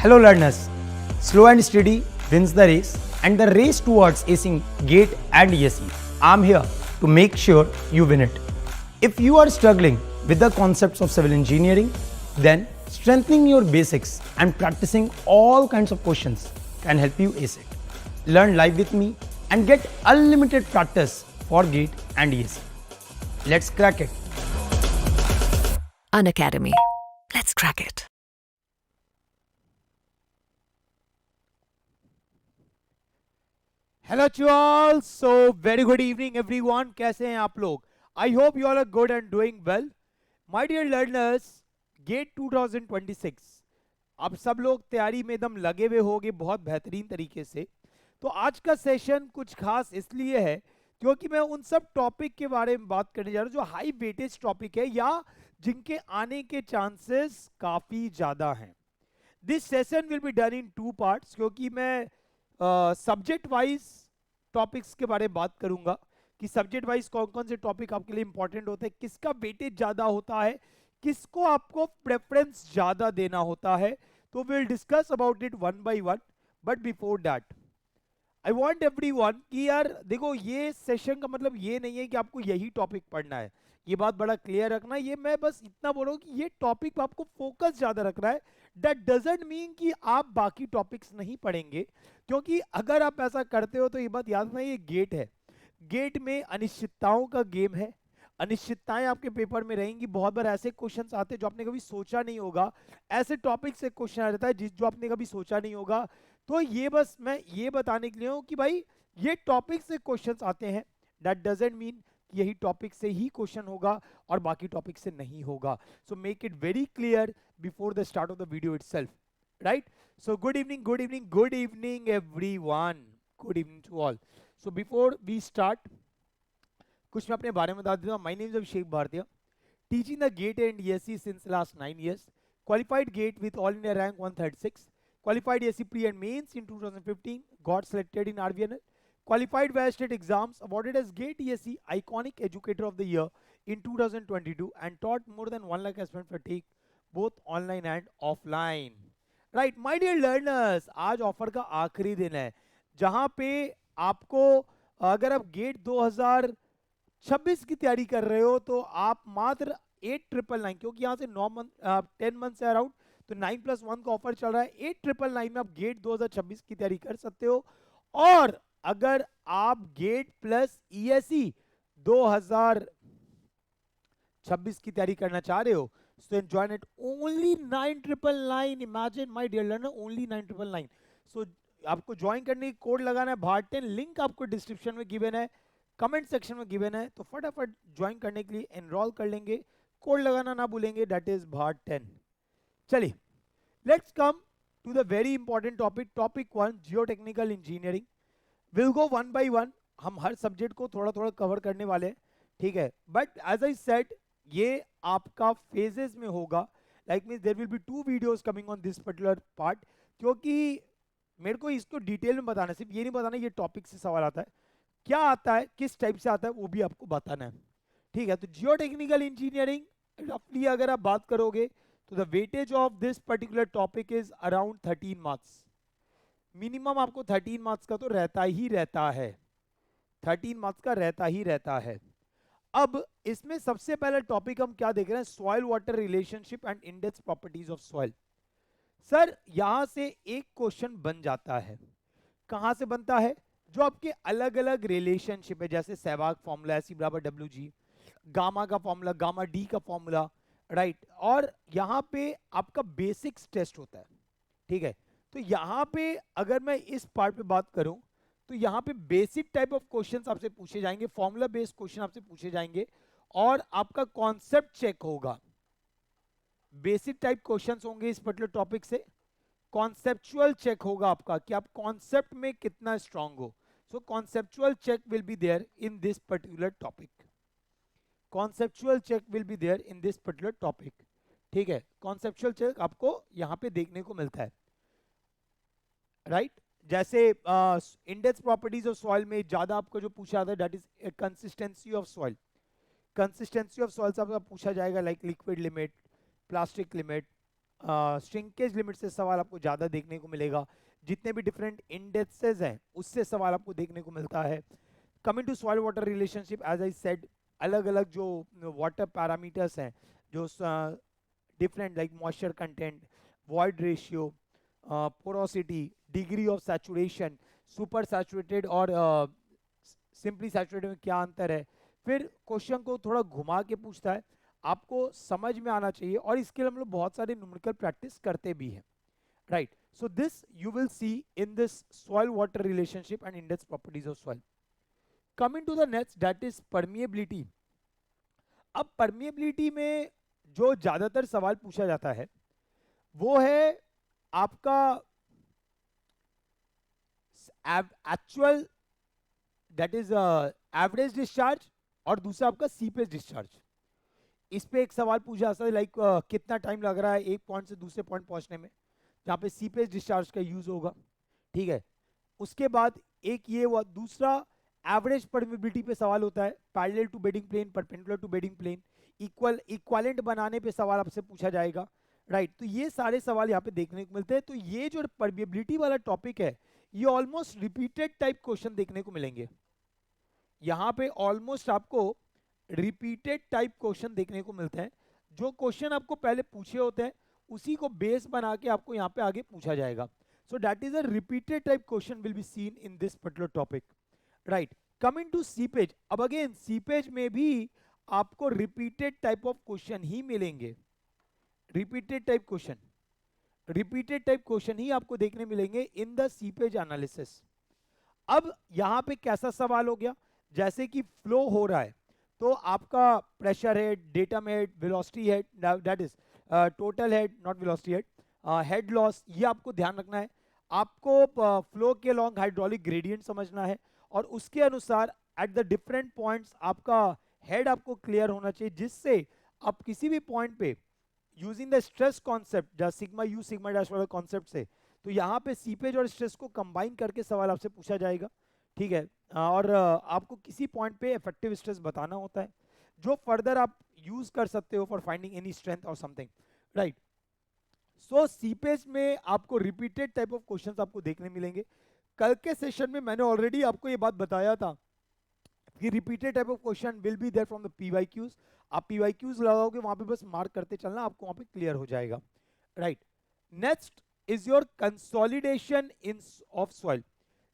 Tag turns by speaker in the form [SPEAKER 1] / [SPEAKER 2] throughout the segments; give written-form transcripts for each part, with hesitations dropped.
[SPEAKER 1] Hello learners, slow and steady wins the race and the race towards acing GATE and ESE. I'm here to make sure you win it. If you are struggling with the concepts of civil engineering, then strengthening your basics and practicing all kinds of questions can help you ace it. Learn live with me and get unlimited practice for GATE and ESE. Let's crack it.
[SPEAKER 2] Unacademy. Let's crack it.
[SPEAKER 3] Hello to all so very good evening everyone. कैसे हैं आप लोग? I hope you all are good and doing well. My dear learners, GATE 2026 आप सब लोग तैयारी में एकदम लगे हुए होंगे बहुत बेहतरीन तरीके से. तो आज का सेशन कुछ खास इसलिए है क्योंकि मैं उन सब टॉपिक के बारे में बात करने जा रहा हूं जो हाई वेटेज टॉपिक है या जिनके आने के चांसेस काफी ज्यादा हैं. This session will be done in 2 parts क्योंकि मैं सब्जेक्ट वाइज टॉपिक्स के बारे में बात करूंगा कि सब्जेक्ट वाइज कौन कौन से टॉपिक आपके लिए इंपॉर्टेंट होते हैं, किसका वेटेज ज्यादा होता है, किसको आपको प्रेफरेंस ज्यादा देना होता है. तो will discuss about it one by one. But before that I want everyone कि यार देखो, ये सेशन का मतलब ये नहीं है कि आपको यही टॉपिक पढ़ना है. ये बात बड़ा क्लियर रखना. ये मैं बस इतना बोल रहा हूं कि ये टॉपिक पे आपको फोकस ज्यादा रखना है. दैट डजंट मीन कि आप बाकी टॉपिक्स नहीं पढ़ेंगे, क्योंकि अगर आप ऐसा करते हो तो ये बात याद रखना, ये गेट है. गेट में अनिश्चितताओं का गेम है. अनिश्चितताएं आपके पेपर में रहेंगी. बहुत बार ऐसे क्वेश्चंस आते हैं जो आपने कभी सोचा नहीं होगा. ऐसे टॉपिक से क्वेश्चन आ जाता है जो आपने कभी सोचा नहीं होगा. तो ये बस मैं ये बताने के लिए हूं कि भाई ये टॉपिक से क्वेश्चंस आते हैं. दैट डजंट मीन यही टॉपिक से ही क्वेश्चन होगा और बाकी टॉपिक से नहीं होगा. So make it very clear before the start of the video itself. Right? So good evening everyone. Good evening to all. So before we start, कुछ मैं अपने बारे में बता देता हूँ. My name is Abhishek Bhartiya. Teaching the GATE and ESE since last 9 years. Qualified GATE with all India rank 136. Qualified ESE pre and mains in 2015. Got selected in RVNL. Qualified via state exams. Awarded as GATE ESE Iconic Educator of the Year in 2022 and taught more than 1 lakh aspirant fatigue both online and offline. Right my dear learners, आज offer का आखिरी दिन है जहां पे आपको, अगर आप गेट 2026 की तैयारी कर रहे हो तो आप मात्र 8,999, क्योंकि यहां से 10 मंथ से अराउंड, तो 9+1 का ऑफर चल रहा है. 8,999 में आप गेट 2026 की तैयारी कर सकते हो. और अगर आप गेट प्लस ESE 2026 की तैयारी करना चाह रहे हो so join at only 9,999. imagine my dear learner, only 9,999. so आपको ज्वाइन करने की कोड लगाना है VART10. लिंक आपको डिस्क्रिप्शन में गिवन है, कमेंट सेक्शन में गिवन है. तो फटाफट ज्वाइन करने के लिए एनरोल कर लेंगे. कोड लगाना ना भूलेंगे, दैट इज VART10. चलिए let's come to the very important topic. Topic 1, geotechnical engineering. Will go one by one. हम हर सब्जेक्ट को थोड़ा थोड़ा कवर करने वाले हैं, ठीक है. बट एज आई सेड, ये आपका फेजेस में होगा. Like means there will be 2 videos coming on this particular part, क्योंकि मेरे को इसको डिटेल में बताना, सिर्फ ये नहीं बताना ये टॉपिक से सवाल आता है, क्या आता है, किस टाइप से आता है, वो भी आपको बताना है, ठीक है. तो जियो टेक्निकल इंजीनियरिंग रफली अगर आप बात करोगे तो the weightage of this particular topic is around 13 marks. Minimum आपको 13 मार्क्स का तो रहता ही रहता है. 13 मार्क्स का रहता ही रहता है. अब इसमें सबसे पहला टॉपिक हम क्या देख रहे हैं, soil water relationship and index properties of soil. Sir यहां से एक क्वेश्चन बन जाता है. कहां से बनता है? जो आपके अलग अलग रिलेशनशिप है, जैसे सहवाग फॉर्मूला है C=WG, गामा का फॉर्मूला, गामा डी का फॉर्मूला, राइट. और यहां पे आपका बेसिक्स टेस्ट होता है, ठीक है. तो यहां पे अगर मैं इस पार्ट पे बात करूं तो यहाँ पे बेसिक टाइप ऑफ क्वेश्चंस आपसे पूछे जाएंगे, फॉर्मूला बेस्ड क्वेश्चन आपसे पूछे जाएंगे और आपका कॉन्सेप्ट चेक होगा. बेसिक टाइप क्वेश्चंस होंगे इस पर्टिकुलर टॉपिक से. कॉन्सेप्चुअल चेक होगा आपका कि आप कॉन्सेप्ट में कितना स्ट्रांग हो. So conceptual check will be there in this particular topic. Conceptual check will be there in this particular topic, ठीक है. कॉन्सेप्चुअल चेक आपको यहाँ पे देखने को मिलता है, राइट. जैसे इंडेक्स प्रॉपर्टीज ऑफ सॉइल में ज्यादा आपको जो पूछा जाता है that is consistency of soil. Consistency of soil से आपका पूछा जाएगा like liquid limit, plastic limit, shrinkage limit से सवाल आपको ज़्यादा देखने को मिलेगा, जितने भी डिफरेंट इंडेक्सेस हैं उससे सवाल आपको देखने को मिलता है। Coming to soil water relationship, as I said, अलग अलग जो वाटर पैरामीटर्स हैं, जो different like moisture content, void ratio, porosity, degree of saturation, super saturated और सिंपली सैचुरेटेड में क्या अंतर है। फिर क्वेश्चन को थोड़ा घुमा के पूछता है, आपको समझ में आना चाहिए, और इसके लिए हम लोग बहुत सारे न्यूमेरिकल प्रैक्टिस करते भी हैं, right. So this you will see in this soil water relationship and index properties of soil. Coming to the next, that is permeability. अब परमिएबिलिटी में जो ज्यादातर सवाल पूछा जाता है वो है आपका actual, that is average discharge, और दूसरा आपका सीपेज डिस्चार्ज। इस पे एक सवाल पूछा जाता है लाइक कितना टाइम लग रहा है एक पॉइंट से दूसरे पॉइंट पहुंचने में, जहां पे सीपेज डिस्चार्ज का यूज होगा, ठीक है। उसके बाद एक ये हुआ, दूसरा एवरेज परमिएबिलिटी पे सवाल होता है, parallel to bedding plane, perpendicular to bedding plane, equivalent बनाने पे सवाल आपसे पूछा जाएगा, राइट। तो ये सारे सवाल यहाँ पे देखने को मिलते हैं। तो ये जो परमिएबिलिटी वाला टॉपिक है, ये ऑलमोस्ट रिपीटेड टाइप क्वेश्चन देखने को मिलेंगे। यहाँ पे ऑलमोस्ट आपको रिपीटेड टाइप क्वेश्चन देखने को मिलते हैं। जो क्वेश्चन आपको पहले पूछे होते हैं उसी को बेस बना के आपको यहाँ पे आगे पूछा जाएगा। So that is a repeated type question will be seen in this particular topic, right. Coming to seepage, अब अगेन सीपेज में भी आपको रिपीटेड टाइप ऑफ क्वेश्चन ही मिलेंगे, रिपीटेड टाइप क्वेश्चन ही आपको देखने मिलेंगे इन द सीपेज एनालिसिस। अब यहां पे कैसा सवाल हो गया, जैसे कि फ्लो हो रहा है तो आपका pressure head, datum head, velocity head, that is total head, not velocity head, head loss, ये आपको ध्यान रखना है। आपको फ्लो के लॉन्ग हाइड्रोलिक ग्रेडियंट समझना है, और उसके अनुसार एट द डिफरेंट पॉइंट्स आपका हेड आपको क्लियर होना चाहिए, जिससे आप किसी भी पॉइंट पे यूजिंग द स्ट्रेस कॉन्सेप्ट, जहाँ सिग्मा यू सिग्मा डैश वाला कॉन्सेप्ट से, तो यहाँ पे सीपेज और स्ट्रेस को कंबाइन करके सवाल आपसे पूछा जाएगा, ठीक है। और आपको किसी पॉइंट पे इफेक्टिव स्ट्रेस बताना होता है, जो फर्दर आप यूज कर सकते हो फॉर फाइंडिंग एनी स्ट्रेंथ और समथिंग, राइट। सो सीपेज में आपको रिपीटेड टाइप ऑफ क्वेश्चंस आपको देखने मिलेंगे। कल के सेशन में मैंने ऑलरेडी आपको ये बात बताया था कि repeated type of question will be there from the PYQs. आप पीवाईक्यूज लगाओगे वहां पे बस मार्क करते चलना, आपको वहां पे क्लियर हो जाएगा, right. Next is your consolidation in of soil.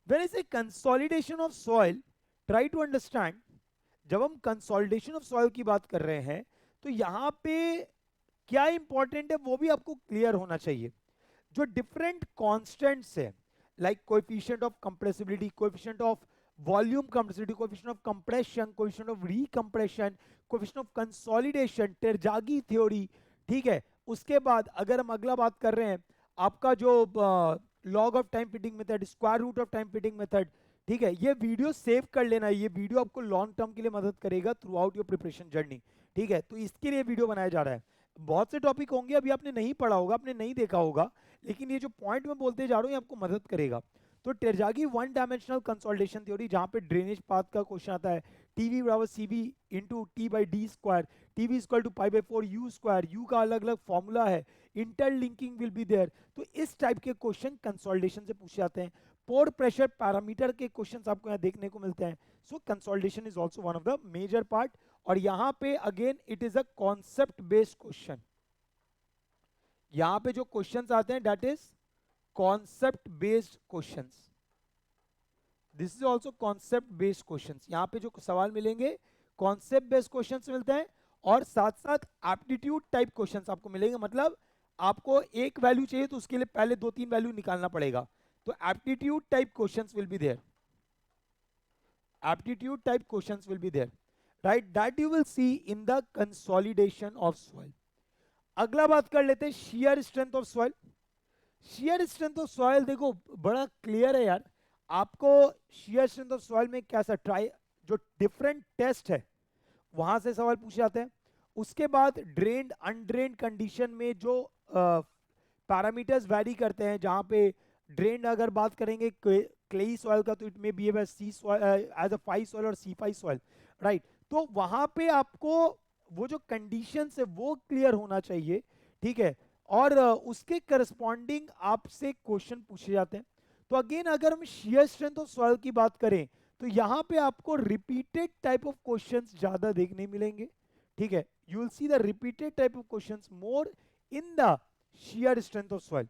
[SPEAKER 3] When I say consolidation of soil, try to understand, जब हम कंसोलिडेशन ऑफ सॉइल की बात कर रहे हैं तो यहां पे क्या इंपॉर्टेंट है वो भी आपको क्लियर होना चाहिए। जो डिफरेंट कॉन्स्टेंट्स है, like coefficient of compressibility, coefficient of volume compressibility, coefficient of compression, coefficient of recompression, coefficient of consolidation, Terzaghi theory, ठीक है। उसके बाद अगर हम अगला बात कर रहे हैं आपका जो log of time fitting method, square root of time fitting method, ठीक है। ये वीडियो सेव कर लेना है, ये वीडियो आपको लॉन्ग टर्म के लिए मदद करेगा through out your preparation journey, ठीक है। तो इसके लिए वीडियो बनाया जा रहा है। बहुत से टॉपिक होंगे अभी आपने नहीं पढ़ा होगा, आपने नहीं देखा होगा, लेकिन ये जो पॉइंट मैं बोलते जा रहा हूँ ये आपको मदद करेगा। तो टेरजागी वन डायमेंशनल कंसोलिडेशन थ्योरी, जहां पे ड्रेनेज पाथ का क्वेश्चन आता है, टीवी बराबर CV into T by D square, TV equal to pi by 4 U square, U का अलग अलग फॉर्मूला है, इंटरलिंकिंग विल बी देयर। तो इस टाइप के क्वेश्चन कंसोलिडेशन से पूछे जाते हैं। पोर प्रेशर पैरामीटर के क्वेश्चंस आपको यहाँ देखने को मिलते हैं। So consolidation is also one of the major part, और यहां पे again it is a concept based question. यहां पे जो क्वेश्चंस आते हैं that is concept based questions, this is also concept based questions. यहां पे जो सवाल मिलेंगे कॉन्सेप्ट बेस्ड क्वेश्चंस मिलते हैं, और साथ साथ एप्टीट्यूड टाइप क्वेश्चंस आपको मिलेंगे। मतलब आपको एक वैल्यू चाहिए तो उसके लिए पहले 2-3 वैल्यू निकालना पड़ेगा, तो aptitude type questions will be there, aptitude type questions will be there, right, that you will see in the consolidation of soil. अगला बात कर लेते हैं shear strength of soil. Shear strength of soil देखो बड़ा क्लियर है यार, आपको शेयर स्ट्रेंथ ऑफ सॉइल में कैसा ट्राई, जो डिफरेंट टेस्ट है वहां से सवाल पूछे जाते हैं। उसके बाद ड्रेन्ड अनड्रेन्ड कंडीशन में जो पैरामीटर्स वैरी करते हैं, जहां पे ड्रेन्ड अगर बात करेंगे क्लेई सॉइल का तो it may be C soil as a phi soil और सी फाई सॉइल, राइट। तो वहां पे आपको वो जो कंडीशंस है वो क्लियर होना चाहिए, ठीक है। और उसके करस्पॉन्डिंग आपसे क्वेश्चन पूछे जाते हैं। तो अगेन अगर हम शेयर स्ट्रेंथ ऑफ सॉइल की बात करें तो यहाँ पे आपको रिपीटेड टाइप ऑफ क्वेश्चंस ज्यादा देखने मिलेंगे, ठीक है। You will see the repeated type of questions more in the shear strength of soil,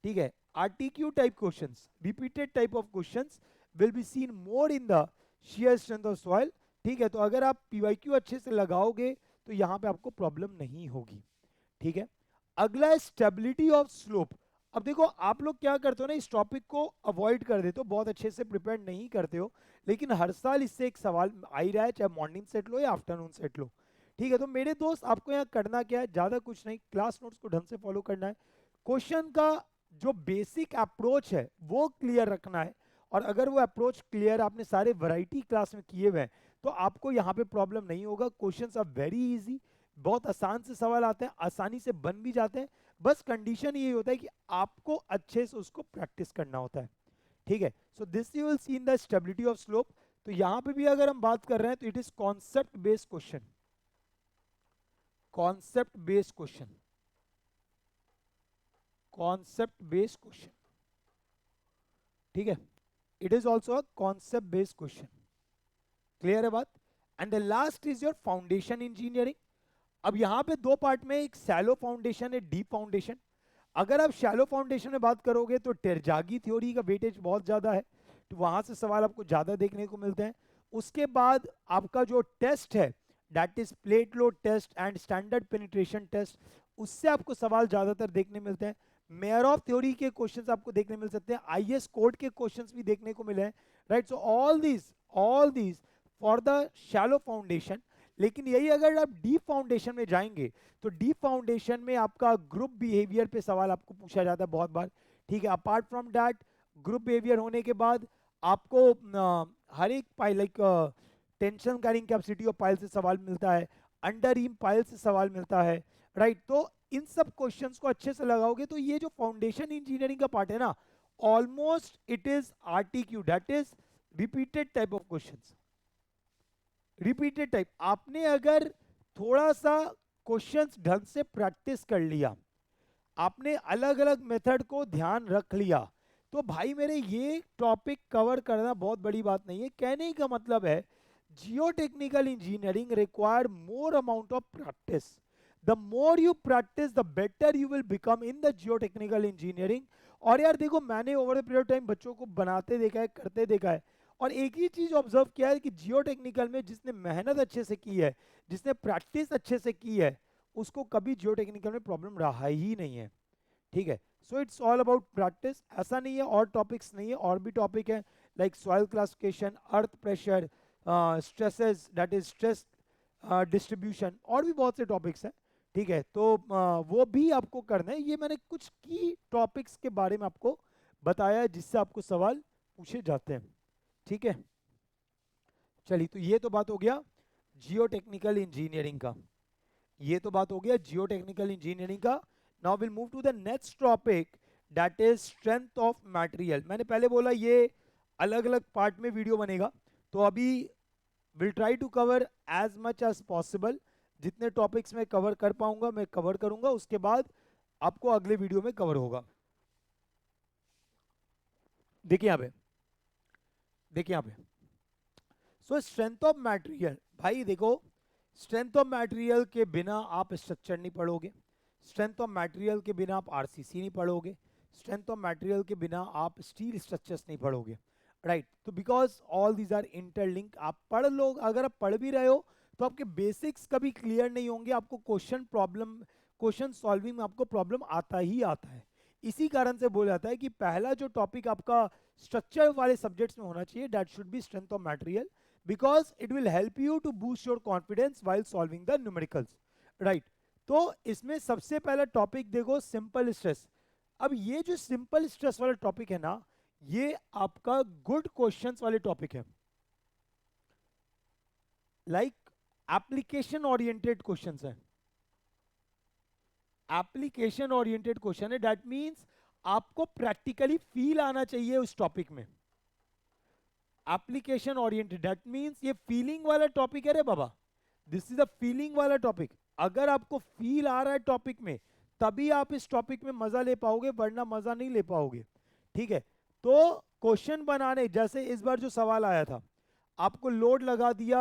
[SPEAKER 3] ठीक है। RTQ type questions, repeated type of questions will be seen more in the shear strength of soil, ठीक है। तो अगर आप PYQ अच्छे से लगाओगे तो यहाँ पे आपको प्रॉब्लम नहीं होगी, ठीक है। अगला है स्टेबिलिटी ऑफ स्लोप। अब देखो आप लोग क्या करते हो ना, इस टॉपिक को अवॉइड कर देते हो, बहुत अच्छे से प्रिपेयर नहीं करते हो, लेकिन हर साल इससे एक सवाल आ ही रहा है, चाहे मॉर्निंग सेट लो या आफ्टरनून सेट लो, ठीक है। तो मेरे दोस्त आपको यहाँ करना क्या है, ज्यादा कुछ नहीं, क्लास नोट्स को ढंग से फॉलो करना है, क्वेश्चन का जो बेसिक अप्रोच है वो क्लियर रखना है, और अगर वो अप्रोच क्लियर आपने सारे वैरायटी क्लास में किए हुए हैं तो आपको यहाँ पे प्रॉब्लम नहीं होगा। क्वेश्चंस आर वेरी इजी, बहुत आसान से सवाल आते हैं, आसानी से बन भी जाते हैं, बस कंडीशन ये होता है कि आपको अच्छे से उसको प्रैक्टिस करना होता है, ठीक है। सो this you will see in the stability of slope. तो यहाँ पे भी अगर हम बात कर रहे हैं तो it is concept based question, concept based question, concept based question, ठीक है। It is also a concept based question, clear है बात। And the last is your foundation engineering. अब यहां पे दो पार्ट में, एक शैलो फाउंडेशन है, डीप फाउंडेशन। अगर आप शैलो फाउंडेशन में बात करोगे तो टेरजागी थ्योरी का वेटेज बहुत ज्यादा है, तो वहां से सवाल आपको ज्यादा देखने को मिलते हैं। उसके बाद आपका जो टेस्ट है that is plate load test and standard penetration test, उससे आपको सवाल ज्यादातर देखने मिलते हैं। मेयर ऑफ थ्योरी के क्वेश्चंस आपको देखने मिल सकते हैं, आईएएस कोड के क्वेश्चंस भी देखने को मिले हैं, right. So all these for the shallow foundation. लेकिन यही अगर आप डीप फाउंडेशन में जाएंगे तो डीप फाउंडेशन में आपका ग्रुप बिहेवियर पे सवाल आपको पूछा जाता है बहुत बार, ठीक है। Apart from that group behaviour होने के बाद आपको हर एक pile like tension carrying capacity of pile से सवाल मिलता है, अंडर रीम पाइल से सवाल मिलता है, राइट। तो इन सब क्वेश्चंस को अच्छे से लगाओगे तो ये जो फाउंडेशन इंजीनियरिंग का पार्ट है ना, almost it is RTQ, that is repeated type of questions, repeated type. आपने अगर थोड़ा सा क्वेश्चंस ढंग से प्रैक्टिस कर लिया, आपने अलग अलग मेथड को ध्यान रख लिया, तो भाई मेरे ये टॉपिक कवर करना बहुत बड़ी बात नहीं है। कहने का मतलब है geotechnical engineering require more amount of practice. The more you practice the better you will become in the geotechnical engineering. और यार देखो मैंने ओवर द पीरियड टाइम बच्चों को बनाते देखा है, करते देखा है, और एक ही चीज ऑब्जर्व किया है कि जियोटेक्निकल में जिसने मेहनत अच्छे से की है, जिसने प्रैक्टिस अच्छे से की है, उसको कभी जियोटेक्निकल में प्रॉब्लम रहा ही नहीं है, ठीक है। So it's all about practice. ऐसा नहीं है और टॉपिक्स नहीं है, और भी टॉपिक है like soil classification, earth pressure, stresses that is stress distribution, और भी बहुत से टॉपिक्स हैं, ठीक है। तो वो भी आपको करना है। ये मैंने कुछ की टॉपिक्स के बारे में आपको बताया है जिससे आपको सवाल पूछे जाते हैं, ठीक है। चलिए, तो ये तो बात हो गया जियोटेक्निकल इंजीनियरिंग का, ये तो बात हो गया जियोटेक्निकल इंजीनियरिंग का। Now will move to the next topic that is strength of material. मैंने पहले बोला ये अलग अलग पार्ट में वीडियो बनेगा, तो अभी will try to cover as much as possible. जितने टॉपिक्स मैं कवर कर पाऊंगा मैं कवर करूंगा, उसके बाद आपको अगले वीडियो में कवर होगा। देखिए यहाँ पे, देखिए यहाँ पे, सो स्ट्रेंथ ऑफ मटेरियल। भाई देखो, स्ट्रेंथ ऑफ मटेरियल के बिना आप स्ट्रक्चर नहीं पढ़ोगे, स्ट्रेंथ ऑफ मटेरियल के बिना आप आरसीसी नहीं पढ़ोगे, स्ट्रेंथ ऑफ मटेरियल के बिना आप स्टील स्ट्रक्चर्स नहीं पढ़ोगे, राइट। तो because all these are interlink. आप पढ़ लो, अगर आप पढ़ भी रहे हो तो आपके बेसिक्स कभी क्लियर नहीं होंगे, आपको क्वेश्चन सॉल्विंग में आपको प्रॉब्लम आता ही आता है। इसी कारण से बोला जाता है कि पहला जो टॉपिक आपका स्ट्रक्चर वाले सब्जेक्ट्स में होना चाहिए that should be strength of material, because it will help you to boost your confidence while solving the numericals, right. तो इसमें सबसे पहला टॉपिक देखो सिंपल स्ट्रेस। अब ये जो सिंपल स्ट्रेस वाला टॉपिक है ना, ये आपका गुड क्वेश्चंस वाले टॉपिक है, लाइक एप्लीकेशन ओरिएंटेड क्वेश्चंस है, एप्लीकेशन ओरिएंटेड क्वेश्चन है। दैट मींस आपको प्रैक्टिकली फील आना चाहिए उस टॉपिक में। एप्लीकेशन ओरिएंटेड दैट मींस ये फीलिंग वाला टॉपिक है रे बाबा, दिस इज अ फीलिंग वाला टॉपिक। अगर आपको फील आ रहा है टॉपिक में तभी आप इस टॉपिक में मजा ले पाओगे, वरना मजा नहीं ले पाओगे। ठीक है, तो क्वेश्चन बनाने, जैसे इस बार जो सवाल आया था, आपको लोड लगा दिया,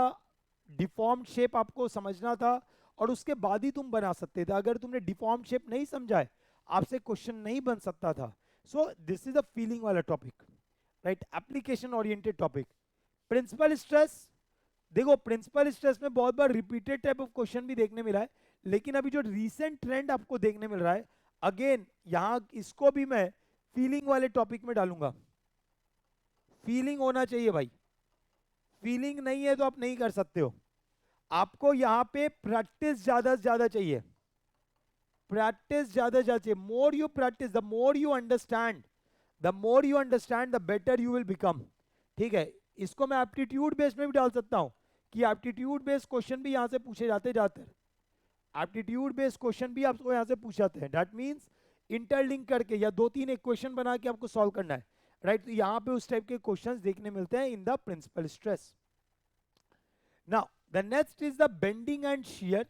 [SPEAKER 3] डिफॉर्म्ड शेप आपको समझना था और उसके बाद ही तुम बना सकते थे। अगर तुमने डिफॉर्म्ड शेप नहीं समझा है, आपसे क्वेश्चन नहीं बन सकता था। So this is a feeling वाला topic, right, application oriented topic. Principal stress, देखो प्रिंसिपल स्ट्रेस में बहुत बार रिपीटेड टाइप ऑफ क्वेश्चन भी देखने मिला है, लेकिन अभी जो रीसेंट ट्रेंड आपको देखने मिल रहा है, अगेन यहां इसको भी मैं फीलिंग वाले टॉपिक में डालूंगा। फीलिंग होना चाहिए भाई, फीलिंग नहीं है तो आप नहीं कर सकते हो। आपको यहां पे प्रैक्टिस ज्यादा से ज्यादा चाहिए, प्रैक्टिस ज्यादा से ज्यादा चाहिए। More you practice, the more you understand, the more you understand the better you will become. ठीक है, इसको मैं एप्टीट्यूड बेस्ड में भी डाल सकता हूं कि एप्टीट्यूड बेस्ड क्वेश्चन भी यहां से पूछे जाते जाते हैं, एप्टीट्यूड बेस्ड क्वेश्चन भी आपको यहां से पूछ जाते हैं। दैट मींस इंटरलिंक करके या 2-3 इक्वेशन बना के आपको सॉल्व करना है, राइट। तो यहां पे उस टाइप के क्वेश्चंस देखने मिलते हैं in the principal stress. Now the next is the bending and shear.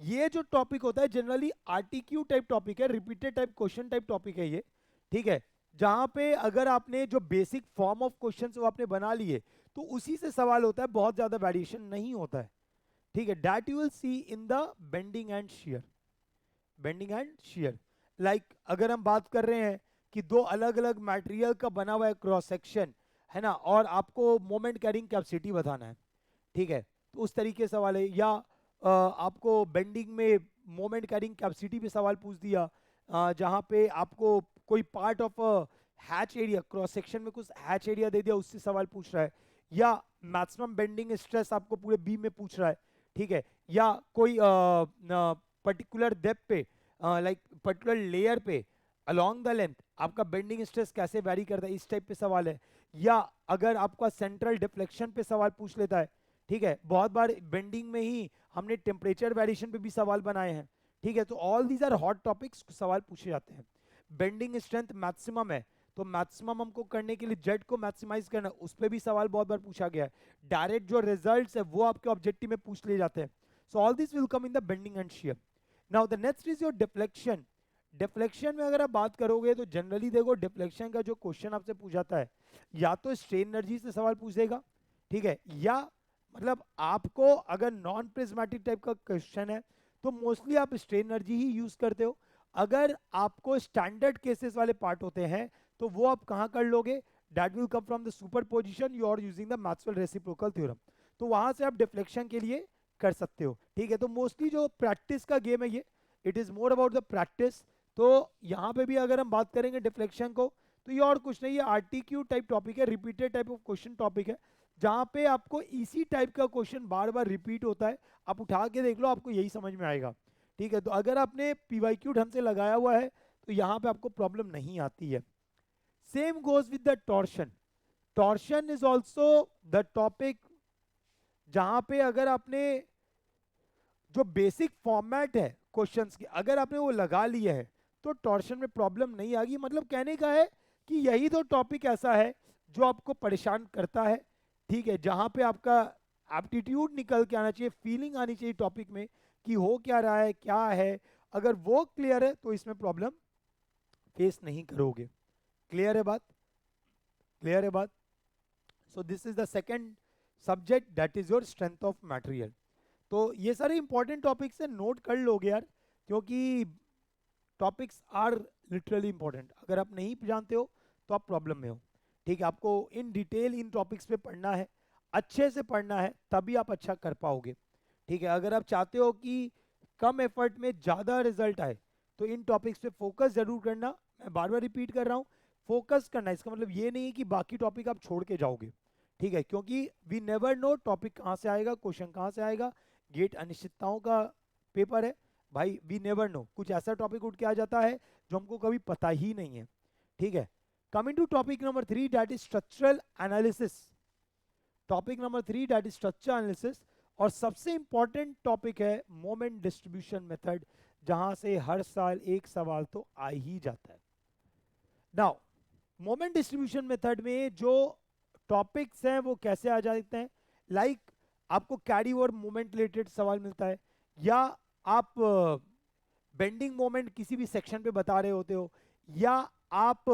[SPEAKER 3] ये जो टॉपिक होता है जनरली आरटीक्यू टाइप टॉपिक है, repeated type question type topic है ये। ठीक है, जहां पे अगर आपने जो बेसिक फॉर्म ऑफ क्वेश्चंस वो आपने बना लिए तो उसी से सवाल होता है, बहुत ज्यादा वेरिएशन नहीं होता है। ठीक है, that you will see in the bending and shear. Bending and shear, like अगर हम बात कर रहे हैं कि दो अलग अलग मटेरियल का बना हुआ है क्रॉस सेक्शन, है ना, और आपको मोमेंट कैरिंग कैपेसिटी बताना है। ठीक है, तो उस तरीके से सवाल है, या आपको बेंडिंग में मोमेंट कैरिंग कैपेसिटी पे सवाल पूछ दिया, जहां पे आपको कोई part of hatch area, cross section में कुछ हैच एरिया दे दिया, उससे सवाल पूछ रहा है, या मैक्सिमम बेंडिंग स्ट्रेस आपको पूरे बीम में पूछ रहा है। ठीक है, या कोई पर्टिकुलर डेप्थ पे, लाइक पर्टिकुलर लेयर पे अलोंग द लेंथ आपका बेंडिंग स्ट्रेस कैसे वैरी करता है, इस टाइप पे सवाल है। या अगर आपका सेंट्रल डिफ्लेक्शन पे सवाल पूछ लेता है। ठीक है, बहुत बार बेंडिंग में ही हमने टेम्परेचर वेरिएशन पे भी सवाल बनाए हैं। ठीक है, तो all these are hot topics, सवाल पूछे जाते हैं। बेंडिंग स्ट्रेंथ मैक्सिमम है, तो मैक्सिमम हमको करने के लिए जेड को मैक्सिमाइज करना, उस पर भी सवाल बहुत बार पूछा गया है। डायरेक्ट जो रिजल्ट्स है वो आपके ऑब्जेक्टिव में पूछ लिए जाते हैं। So all this will come in the bending and shear. Now the next is your deflection. Deflection में अगर आप बात करोगे तो जनरली देखो डिफ्लेक्शन का जो क्वेश्चन आपसे पूछा जाता है, या तो स्ट्रेन एनर्जी से सवाल पूछ देगा, ठीक है, या मतलब आपको अगर नॉन प्रिज्मेटिक टाइप का क्वेश्चन है तो मोस्टली आप स्ट्रेन एनर्जी ही यूज करते हो। अगर आपको स्टैंडर्ड केसेस वाले पार्ट होते हैं तो वो आप कहां कर लोगे, that will come from the superposition, you are using the Maxwell reciprocal theorem, तो वहां से आप डिफ्लेक्शन के लिए कर सकते हो। ठीक है, तो मोस्टली जो प्रैक्टिस का गेम है ये, it is more about the practice. तो यहाँ पे भी अगर हम बात करेंगे डिफ्लेक्शन को, तो ये और कुछ नहीं, ये आरटीक्यू टाइप टॉपिक है, repeated type of question topic है, जहां पे आपको इसी टाइप का क्वेश्चन बार बार रिपीट होता है। आप उठा के देख लो, आपको यही समझ में आएगा। ठीक है, तो अगर आपने पीवाईक्यू ढंग से लगाया हुआ है तो यहाँ पे आपको प्रॉब्लम नहीं आती है। Same goes with the torsion. Torsion is also the topic जहां पे अगर आपने जो बेसिक फॉर्मेट है क्वेश्चंस की अगर आपने वो लगा लिया है तो टॉर्शन में प्रॉब्लम नहीं आएगी। मतलब कहने का है कि यही तो टॉपिक ऐसा है जो आपको परेशान करता है। ठीक है, जहां पे आपका एप्टीट्यूड निकल के आना चाहिए, फीलिंग आनी चाहिए टॉपिक में कि हो क्या रहा है, क्या है, अगर वो क्लियर है तो इसमें प्रॉब्लम फेस नहीं करोगे। क्लियर है बात, क्लियर है बात। सो this is the second subject, that is your strength of material. तो ये सारे इंपॉर्टेंट टॉपिक्स है, नोट कर लोगे यार, क्योंकि टॉपिक्स आर लिटरली इंपॉर्टेंट। अगर आप नहीं जानते हो तो आप प्रॉब्लम में हो। ठीक है, आपको इन डिटेल इन टॉपिक्स पे पढ़ना है, अच्छे से पढ़ना है, तभी आप अच्छा कर पाओगे। ठीक है, अगर आप चाहते हो कि कम एफर्ट में ज़्यादा रिजल्ट आए तो इन टॉपिक्स पे फोकस जरूर करना। मैं बार बार रिपीट कर रहा हूँ, फोकस करना, इसका मतलब ये नहीं कि बाकी टॉपिक आप छोड़ के जाओगे। ठीक है, क्योंकि वी नेवर नो टॉपिक कहाँ से आएगा, क्वेश्चन कहाँ से आएगा। गेट अनिश्चितताओं का पेपर है भाई, वी नेवर नो, कुछ ऐसा टॉपिक उठ के आ जाता है जो हमको कभी पता ही नहीं है। ठीक है, coming to topic number 3, that is structural analysis. Topic number 3 that is structural analysis, और सबसे इंपॉर्टेंट टॉपिक है मोमेंट डिस्ट्रीब्यूशन मेथड, जहां से हर साल एक सवाल तो आ ही जाता है। नाउ मोमेंट डिस्ट्रीब्यूशन मेथड में जो टॉपिक्स हैं वो कैसे आ जाते हैं, लाइक आपको कैरी ओवर मोमेंट रिलेटेड सवाल मिलता है, या आप बेंडिंग मोमेंट किसी भी सेक्शन पे बता रहे होते हो, या आप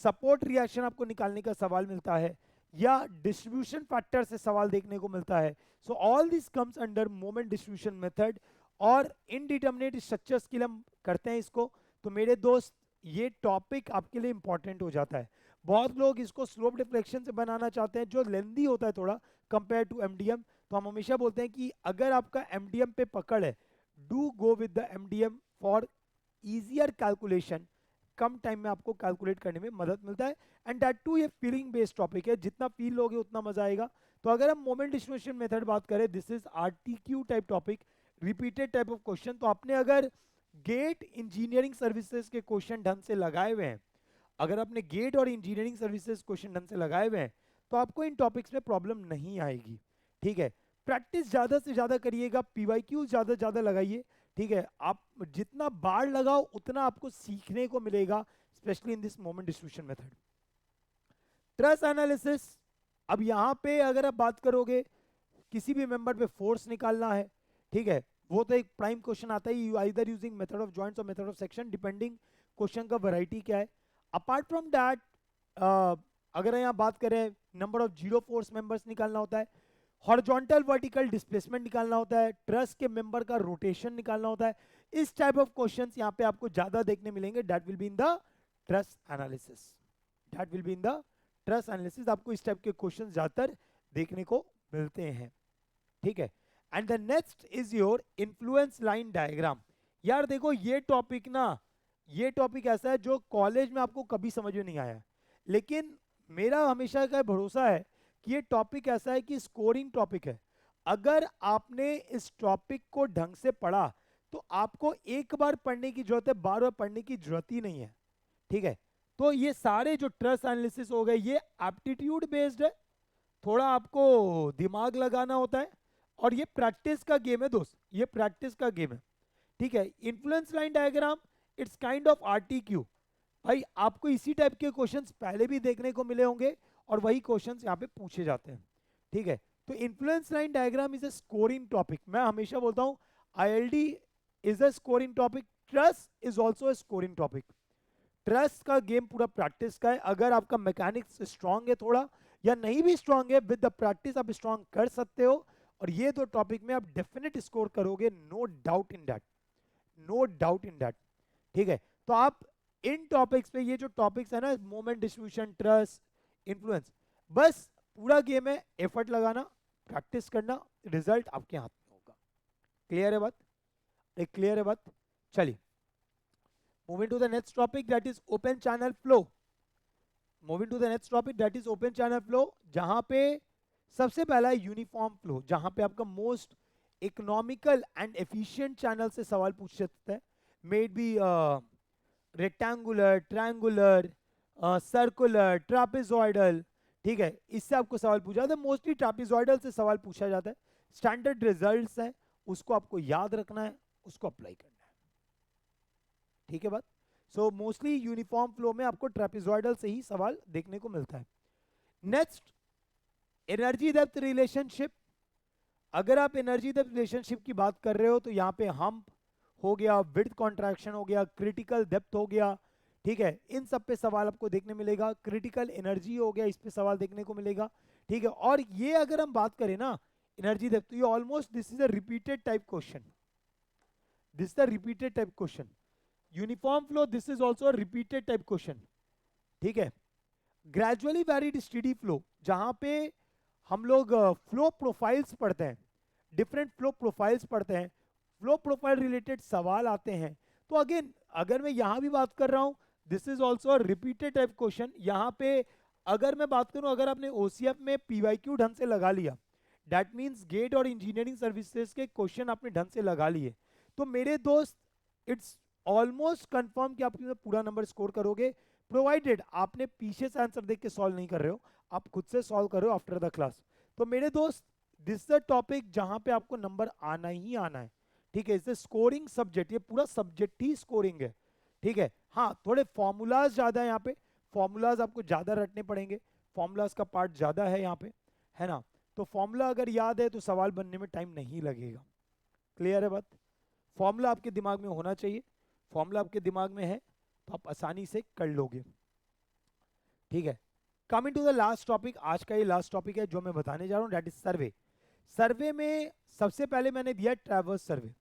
[SPEAKER 3] सपोर्ट रिएक्शन आपको निकालने का सवाल मिलता है, या डिस्ट्रीब्यूशन फैक्टर से सवाल देखने को मिलता है. So all this comes under moment distribution method. और इनडिटर्मिनेट स्ट्रक्चर्स के लिए हम करते हैं इसको. तो मेरे दोस्त ये टॉपिक आपके लिए इंपॉर्टेंट हो जाता है. बहुत लोग इसको स्लोप डिफ्लेक्शन से बनाना चाहते हैं जो लेंदी होता है थोड़ा कंपेयर टू एमडीएम. तो हम हमेशा बोलते हैं कि अगर आपका एमडीएम पे पकड़ है, do go with the MDM for easier calculation. Come time में आपको कैलकुलेट करने में मदद मिलता है. एंड दैट टू ये फीलिंग बेस्ड टॉपिक है, जितना फील लोगे उतना मजा आएगा. तो अगर हम मोमेंट डिस्ट्रीब्यूशन मेथड बात करें, this is RTQ type topic, repeated type of question. तो आपने अगर गेट इंजीनियरिंग सर्विसेज के क्वेश्चन ढंग से लगाए हुए हैं, अगर आपने गेट और इंजीनियरिंग सर्विसेज क्वेश्चन ढंग से लगाए हुए हैं, तो आपको इन टॉपिक्स में प्रॉब्लम नहीं आएगी. ठीक है, प्रैक्टिस ज्यादा से ज्यादा करिएगा, पीवाईक्यू ज्यादा से ज्यादा लगाइए. ठीक है, आप जितना बार लगाओ उतना आपको सीखने को मिलेगा, specially in this moment distribution method. Truss analysis. अब यहां पे अगर आप बात करोगे, किसी भी मेंबर पे फोर्स निकालना है, ठीक है, वो तो एक प्राइम क्वेश्चन आता है, either using method of joints और method of section, depending question का वैरायटी क्या है. अपार्ट फ्रॉम दैट, अगर यहाँ बात करें, number of zero force members निकालना होता है, हॉरिजॉन्टल वर्टिकल डिस्प्लेसमेंट निकालना होता है, ट्रस के मेंबर का रोटेशन निकालना होता है. इस टाइप ऑफ क्वेश्चंस यहाँ पे आपको ज्यादा देखने मिलेंगे. That will be in the truss analysis. That will be in the truss analysis. आपको इस टाइप के क्वेश्चंस ज्यादातर देखने को मिलते हैं. ठीक है, and the next is your influence line diagram. यार देखो, ये टॉपिक ना, ये टॉपिक ऐसा है जो कॉलेज में आपको कभी समझ में नहीं आया, लेकिन मेरा हमेशा का भरोसा है कि ये टॉपिक ऐसा है कि स्कोरिंग टॉपिक है. अगर आपने इस टॉपिक को ढंग से पढ़ा तो आपको एक बार पढ़ने की जरूरत है, बार बार पढ़ने की जरूरत ही नहीं है. ठीक है, तो ये सारे जो ट्रस एनालिसिस हो गए, ये एप्टीट्यूड बेस्ड है, थोड़ा आपको दिमाग लगाना होता है, और ये प्रैक्टिस का गेम है दोस्त, ये प्रैक्टिस का गेम है. ठीक है, influence line diagram, it's kind of RTQ. भाई आपको इसी टाइप के क्वेश्चंस पहले भी देखने को मिले होंगे, और वही क्वेश्चंस यहाँ पे पूछे जाते हैं. ठीक है, तो influence line diagram is a scoring topic. मैं हमेशा बोलता हूँ ILD is a scoring topic, truss is also a scoring topic. Truss का गेम पूरा प्रैक्टिस का है. अगर आपका मैकेनिक्स स्ट्रांग है थोड़ा, या नहीं भी स्ट्रांग है, विद द प्रैक्टिस आप स्ट्रांग कर सकते हो, और ये दो टॉपिक में आप डेफिनेट स्कोर करोगे, no doubt in that, no doubt in that. ठीक है, तो आप इन टॉपिक्स पे, ये जो टॉपिक्स है ना, मोमेंट डिस्ट्रीब्यूशन, ट्रस, इन्फ्लुएंस, बस पूरा गेम है एफर्ट लगाना, प्रैक्टिस करना, रिजल्ट आपके हाथ में होगा. क्लियर है बात? एक क्लियर है बात? चलिए, moving to the next topic, that is open channel flow. Moving to the next topic, that is open channel flow, जहां पे सबसे पहला है यूनिफॉर्म फ्लो, जहां पे आपका most economical and efficient channel से सवाल पूछ सकते हैं. Made B rectangular, triangular, circular, trapezoidal. ठीक है, इससे आपको सवाल पूछा जाता है. मोस्टली ट्रापेजॉइडल से सवाल पूछा जाता है. स्टैंडर्ड रिजल्ट्स हैं, उसको आपको याद रखना है, उसको अप्लाई करना है. ठीक है बात? सो मोस्टली यूनिफॉर्म फ्लो में आपको ट्रापेजॉइडल से ही सवाल देखने को मिलता है. Next, energy depth relationship. अगर आप एनर्जी डेप्थ रिलेशनशिप की बात कर रहे हो, तो यहाँ पे हम्प हो गया, विड्थ कॉन्ट्रैक्शन हो गया, क्रिटिकल डेप्थ हो गया. ठीक है, इन सब पे सवाल आपको देखने मिलेगा. क्रिटिकल एनर्जी हो गया, इस पे सवाल देखने को मिलेगा. ठीक है, और ये अगर हम बात करें ना एनर्जी डेप्थ, तो ये almost this is a repeated type question. This is a repeated type question. Uniform flow, this is also repeated type question. ठीक है, ग्रेजुअली वैरिड स्टेडी फ्लो, जहां पे हम लोग फ्लो प्रोफाइल्स पढ़ते हैं, डिफरेंट फ्लो प्रोफाइल्स पढ़ते हैं, फ्लो प्रोफाइल रिलेटेड सवाल आते हैं. तो अगेन, अगर मैं यहां भी बात कर रहा हूं, this is also repeated type question. यहां पे अगर मैं बात करूं, अगर आपने ओसीएफ में पीवाईक्यू ढंग से लगा लिया, दैट मींस गेट और इंजीनियरिंग सर्विसेज के क्वेश्चन आपने ढंग से लगा लिए, तो मेरे दोस्त इट्स ऑलमोस्ट कंफर्म कि आप पूरा नंबर स्कोर करोगे, प्रोवाइडेड आपने पीछे से आंसर देख के सॉल्व नहीं कर रहे हो, आप खुद से सॉल्व कर रहे हो आफ्टर द क्लास. तो मेरे दोस्त, दिस इज द टॉपिक जहां पे आपको नंबर आना ही आना है. ठीक है, इसे स्कोरिंग सब्जेक्ट, ये पूरा सब्जेक्ट ही स्कोरिंग है. ठीक है, हाँ थोड़े फॉर्मूलाज ज्यादा है यहाँ पे, फॉर्मूलाज आपको ज्यादा रटने पड़ेंगे, फॉर्मूलाज का पार्ट ज्यादा है यहाँ पे, है ना. तो फॉर्मूला अगर याद है तो सवाल बनने में टाइम नहीं लगेगा. क्लियर है बात? फॉर्मूला आपके दिमाग में होना चाहिए, फॉर्मूला आपके दिमाग में है तो आप आसानी से कर लोगे, ठीक है। Coming to the last topic, आज का ये लास्ट टॉपिक है जो मैं बताने जा रहा हूँ, दैट इज सर्वे। सर्वे में सबसे पहले मैंने दिया traverse survey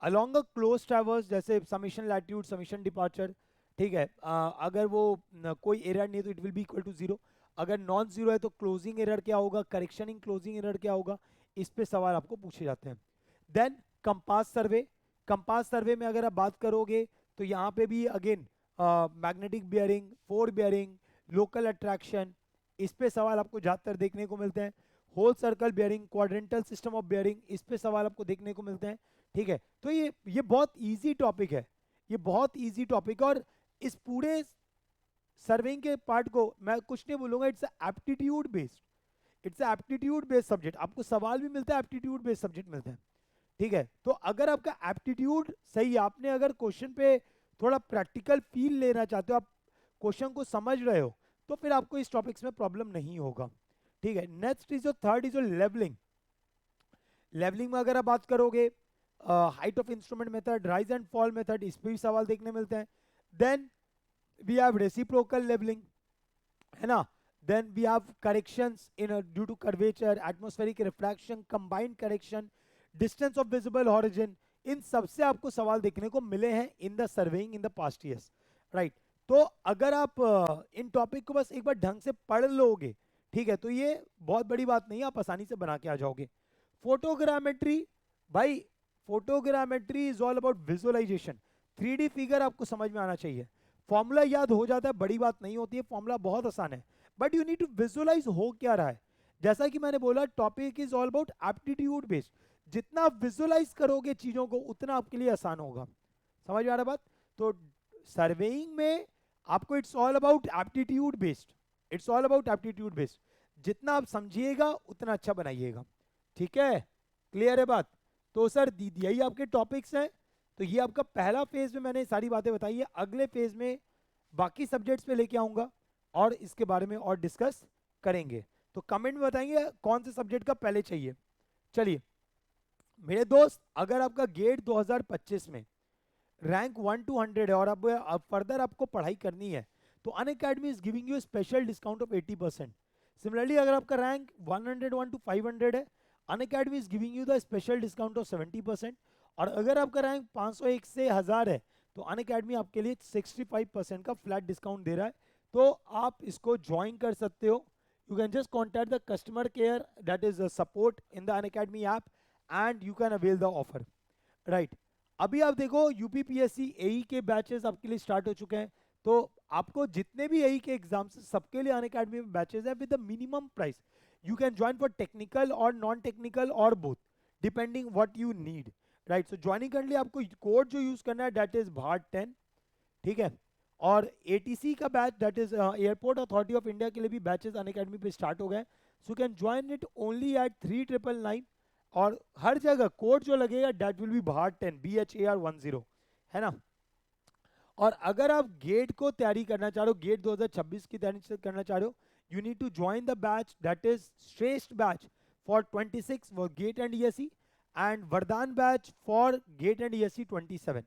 [SPEAKER 3] along a close traverse, जैसे समीशन लैटिट्यूड, समीशन डिपार्चर, ठीक है। अगर वो कोई एरर नहीं है तो it will be equal to 0, अगर नॉन जीरो है तो क्लोजिंग एरर क्या होगा, करेक्शन इन क्लोजिंग एरर क्या होगा, इस पे सवाल आपको पूछे जाते हैं। Then compass survey, compass survey में अगर आप बात करोगे तो यहाँ पे भी again magnetic bearing, fore bearing, local attraction, इस पे सवाल आपको ज़्यादातर देखने को मिलते हैं। Whole circle bearing, quadrantal system of bearing, इस पे सवाल आपको देखने को मिलते हैं, ठीक है। तो ये बहुत इजी टॉपिक है, ये बहुत इजी टॉपिक। और इस पूरे सर्वेइंग के पार्ट को मैं कुछ नहीं बोलूंगा, it's aptitude based, it's aptitude based subject. आपको सवाल भी मिलता है, एप्टीट्यूड बेस्ड सब्जेक्ट मिलते हैं, ठीक है। तो अगर आपका एप्टीट्यूड सही, आपने अगर क्वेश्चन पे थोड़ा प्रैक्टिकल फील लेना चाहते हो, आप क्वेश्चन को समझ रहे हो, तो फिर आपको इस टॉपिक्स में प्रॉब्लम नहीं होगा, ठीक है। नेक्स्ट इज जो थर्ड इज जो लेवलिंग। लेवलिंग में अगर आप बात करोगे height of instrument method, rise and fall method, इस पे भी सवाल देखने मिलते हैं। Then we have reciprocal levelling, है ना। Then we have corrections in due to curvature, atmospheric refraction, combined correction, distance of visible horizon, इन सबसे आपको सवाल देखने को मिले हैं in the surveying in the past years, right. तो अगर आप इन टॉपिक को बस एक बार ढंग से पढ़ लोगे, ठीक है, तो ये बहुत बड़ी बात नहीं है, आप आसानी से बना के आ जाओगे। फोटोग्रामेट्री, भाई photogrammetry is all about visualization, 3D figure आपको समझ में आना चाहिए। फॉर्मूला याद हो जाता है, बड़ी बात नहीं होती है, फॉर्मूला बहुत आसान है, but you need to visualize हो क्या रहा है। जैसा कि मैंने बोला, topic is all about aptitude based, जितना आप विजुअलाइज करोगे चीजों को उतना आपके लिए आसान होगा। समझ में आ रहा बात? तो सर्वेइंग में आपको it's all about aptitude based, it's all about aptitude based, जितना आप समझिएगा उतना अच्छा बनाइएगा, ठीक है। क्लियर है बात? तो सर यही आपके टॉपिक्स हैं। तो ये आपका पहला फेज में मैंने सारी बातें बताई है, अगले फेज में बाकी सब्जेक्ट्स पे लेके आऊंगा और इसके बारे में और डिस्कस करेंगे। तो कमेंट में बताएंगे कौन से सब्जेक्ट का पहले चाहिए। चलिए मेरे दोस्त, अगर आपका गेट 2025 में रैंक 1 to 100 है और अब फर्दर आपको पढ़ाई करनी है, तो Unacademy is giving you special discount of 80%। Similarly अगर आपका रैंक 101 to 500 है, Unacademy is giving you the special discount of 70%। और अगर आपका रैंक 501 से 1000 है, तो अनअकैडमी आपके लिए 65% का फ्लैट डिस्काउंट दे रहा है। तो आप इसको ज्वाइन कर सकते हो। You can just contact the customer care that is support in the Unacademy app and you can avail the offer, right. अभी आप देखो यूपीपीएससी एई के बैचेस आपके लिए स्टार्ट हो चुके हैं, तो आपको जितने भी एई के एग्जाम्स सबके लिए अनअकैडमी में बैचेस है with the minimum price. You can join for technical और नॉन टेक्निकल और both, depending what you need, right. So joining करने लिए आपको कोड जो यूज करना है दैट इज VART10, ठीक है। और एटीसी का batch that is airport authority of India के लिए भी बैचेस अनअकैडमी पे स्टार्ट हो गए। So can join it only at 3999 और हर जगह कोड जो लगेगा that will be VART10, BHAR10, है ना। और अगर आप गेट को तैयारी करना चाह रहे हो, गेट 2026 की तैयारी करना चाह रहे हो, you need to join the batch that is Shreshtha batch for 26 for GATE and ESE and Vardaan batch for GATE and ESE 27,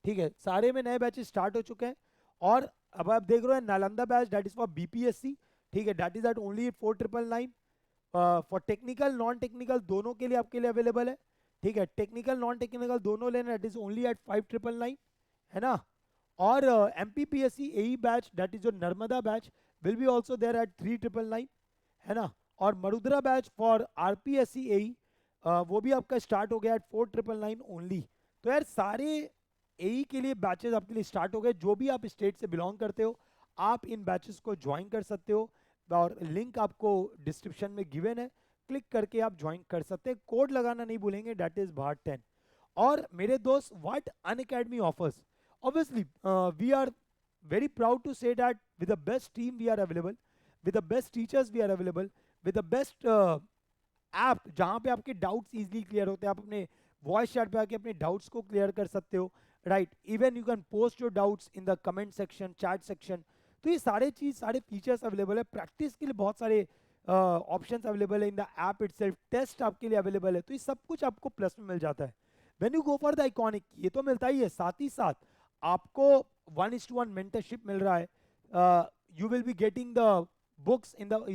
[SPEAKER 3] ठीक है। सारे में नए बैचेस स्टार्ट हो चुके हैं। और अब आप देख रहे हो Nalanda batch that is for BPSC, ठीक है, that is at only 4999। For technical non technical दोनों के लिए आपके लिए अवेलेबल है, ठीक है। टेक्निकल नॉन टेक्निकल दोनों लेना, दैट इज ओनली एट 5999, है ना। और MPPSC AE batch that is your Narmada batch will be also there at 3999, है ना। और Marudra batch for RPSC AE वो भी आपका स्टार्ट हो गया एट 4999 ओनली। तो यार सारे AE के लिए बैचेस आपके लिए स्टार्ट हो गए। जो भी आप स्टेट से बिलोंग करते हो, आप इन बैचेस को ज्वाइन कर सकते हो और लिंक आपको डिस्क्रिप्शन में गिवन है, क्लिक करके आप ज्वाइन कर सकते हैं। कोड लगाना नहीं भूलेंगे, दैट इज VART10। और मेरे दोस्त, what Unacademy offers, obviously we are very proud to say that with the best team we are available, with the best teachers we are available, with the best app जहाँ पे आपके doubts easily clear होते हैं। आप अपने voice chat पे आके अपने डाउट्स को क्लियर कर सकते हो, right. Even you can post your doubts in the comment section, chat section. तो ये सारे फीचर्स अवेलेबल है। प्रैक्टिस के लिए बहुत सारे ऑप्शंस अवेलेबल है in the app itself. Test आपके लिए अवेलेबल है। तो ये सब कुछ आपको प्लस में मिल जाता है। When you go for the iconic ये तो मिलता ही है, साथ ही साथ आपको 1:1 मेंटरशिप मिल रहा है, you will be getting the books in the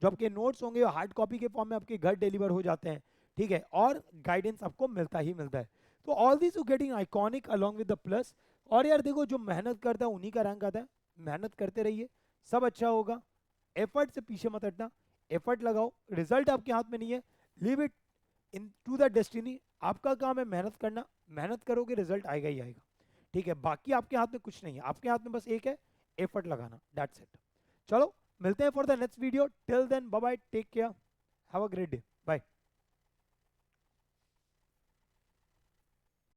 [SPEAKER 3] जो आपके नोट्स होंगे हार्ड कॉपी के फॉर्म में आपके घर डिलीवर हो जाते हैं, ठीक है, और गाइडेंस आपको मिलता ही मिलता है। तो all this you getting iconic along with the plus. और यार देखो जो मेहनत करता है उन्हीं का रैंक आता है, मेहनत करते रहिए, सब अच्छा होगा, एफर्ट से पीछे मत हटना, एफर्ट लगाओ, रिजल्ट आपके हाथ में नहीं है, leave it in to the destiny. आपका काम है मेहनत करना, मेहनत करोगे रिजल्ट आएगा ही आएगा, ठीक है, बाकी आपके हाथ में कुछ नहीं है, आपके हाथ में बस एक है एफर्ट लगाना, दैट्स इट। चलो मिलते हैं for the next video, till then bye bye, take care, have a great day.